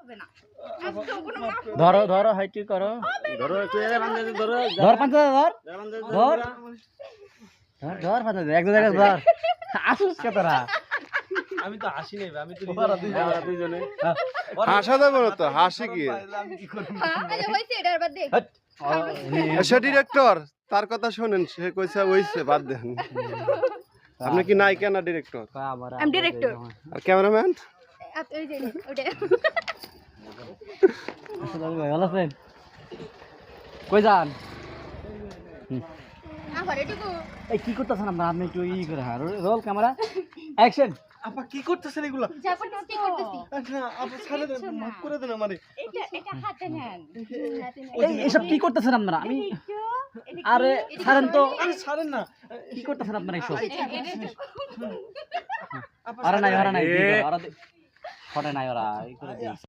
হবে না আজকে কোনো মাফ ধরো ধরো হাইটি করো ধরো একটু এরা বান্ধে ধরো ধর পাঁচ ধর এরা বান্ধে ধর ধর ধর পাঁচ এক দু জায়গা ধর আসুস কে তোরা আমি তো হাসি নেই আমি তো দুইজনে হাসা যাবে না তো, হাসি কি? আচ্ছা হইছে এটার বাদ দে সে ডিরেক্টর, তার কথা শোনেন, সে কইছে হইছে, বাদ দেন। আপনি কি নায়িকা না ডিরেক্টর? আমি ডিরেক্টর আর ক্যামেরাম্যান? ওই যে ওটা ভালো আছেন কই যান আবার এটুকু এই কি করতেছেন আপনারা আপনি একটু ই করে হ্যাঁ রোল ক্যামেরা অ্যাকশন আপা কি করতেছেন এগুলা যাপন কি করতেছি না আপা ছাড়ে দেন মাফ করে দেন আমারে এটা হাতে নেন এই এসব কি করতেছেন আপনারা আমি আরে ছাড়েন তো আরে ছাড়েন না কি করতেছেন আপনারা এসব আপা আরে নাই কি করে? ওরা ফটে নাই ওরা ই করে দিয়েছে